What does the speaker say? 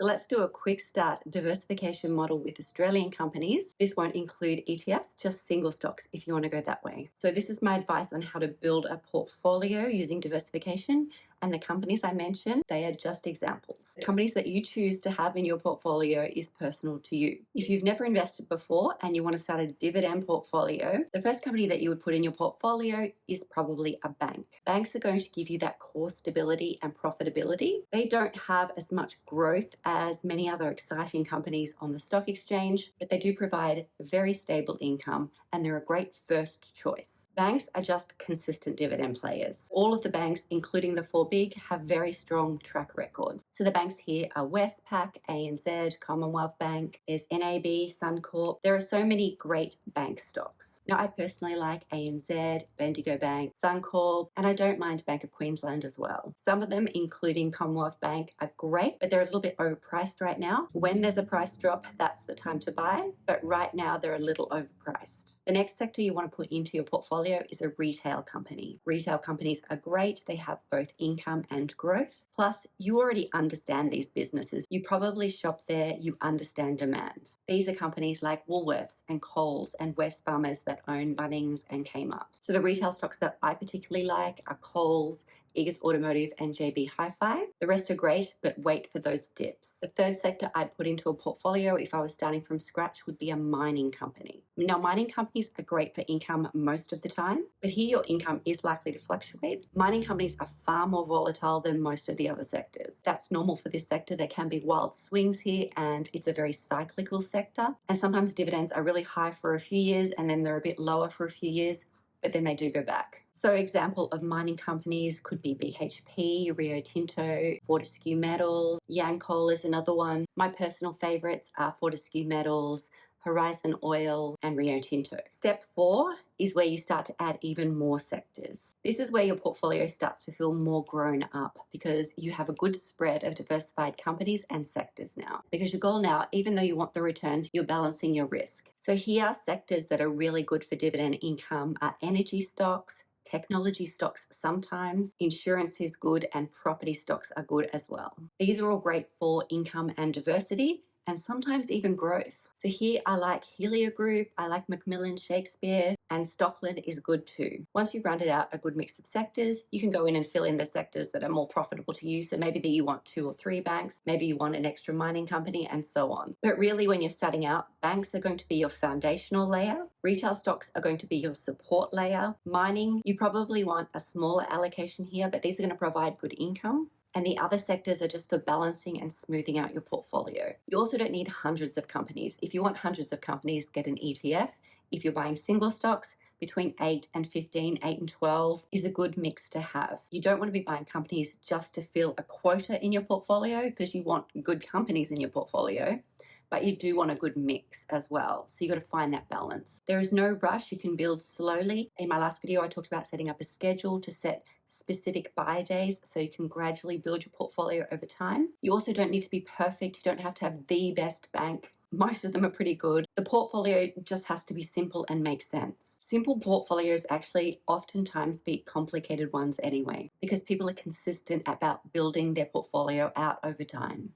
So let's do a quick start diversification model with Australian companies. This won't include ETFs, just single stocks if you want to go that way. So this is my advice on how to build a portfolio using diversification. And the companies I mentioned, they are just examples. The companies that you choose to have in your portfolio is personal to you. If you've never invested before and you want to start a dividend portfolio, the first company that you would put in your portfolio is probably a bank. Banks are going to give you that core stability and profitability. They don't have as much growth as many other exciting companies on the stock exchange, but they do provide very stable income and they're a great first choice. Banks are just consistent dividend players. All of the banks, including the four big, have very strong track records. So the banks here are Westpac, ANZ, Commonwealth Bank, there's NAB, Suncorp. There are so many great bank stocks. Now, I personally like ANZ, Bendigo Bank, Suncorp, and I don't mind Bank of Queensland as well. Some of them, including Commonwealth Bank, are great, but they're a little bit overpriced right now. When there's a price drop, that's the time to buy, but right now they're a little overpriced. The next sector you want to put into your portfolio is a retail company. Retail companies are great. They have both income and growth. Plus, you already understand these businesses. You probably shop there. You understand demand. These are companies like Woolworths and Coles and Wesfarmers that own Bunnings and Kmart. So the retail stocks that I particularly like are Coles, Eagers Automotive and JB Hi-Fi. The rest are great, but wait for those dips. The third sector I'd put into a portfolio if I was starting from scratch would be a mining company. Now, mining companies are great for income most of the time, but here your income is likely to fluctuate. Mining companies are far more volatile than most of the other sectors. That's normal for this sector. There can be wild swings here and it's a very cyclical sector. And sometimes dividends are really high for a few years and then they're a bit lower for a few years, but then they do go back. So example of mining companies could be BHP, Rio Tinto, Fortescue Metals, Yancoal is another one. My personal favorites are Fortescue Metals, Horizon Oil and Rio Tinto. Step 4 is where you start to add even more sectors. This is where your portfolio starts to feel more grown up because you have a good spread of diversified companies and sectors now. Because your goal now, even though you want the returns, you're balancing your risk. So here are sectors that are really good for dividend income are energy stocks, technology stocks sometimes, insurance is good, and property stocks are good as well. These are all great for income and diversity, and sometimes even growth. So here I like Helio Group, I like Macmillan Shakespeare, and Stockland is good too. Once you've rounded out a good mix of sectors, you can go in and fill in the sectors that are more profitable to you. So maybe that you want 2 or 3 banks, maybe you want an extra mining company and so on. But really when you're starting out, banks are going to be your foundational layer. Retail stocks are going to be your support layer. Mining, you probably want a smaller allocation here, but these are going to provide good income. And the other sectors are just for balancing and smoothing out your portfolio. You also don't need hundreds of companies. If you want hundreds of companies, get an ETF. If you're buying single stocks, between 8 and 15, 8 and 12 is a good mix to have. You don't want to be buying companies just to fill a quota in your portfolio because you want good companies in your portfolio, but you do want a good mix as well. So you got to find that balance. There is no rush. You can build slowly. In my last video, I talked about setting up a schedule to set specific buy days so you can gradually build your portfolio over time. You also don't need to be perfect. You don't have to have the best bank. Most of them are pretty good. The portfolio just has to be simple and make sense. Simple portfolios actually oftentimes beat complicated ones anyway, because people are consistent about building their portfolio out over time.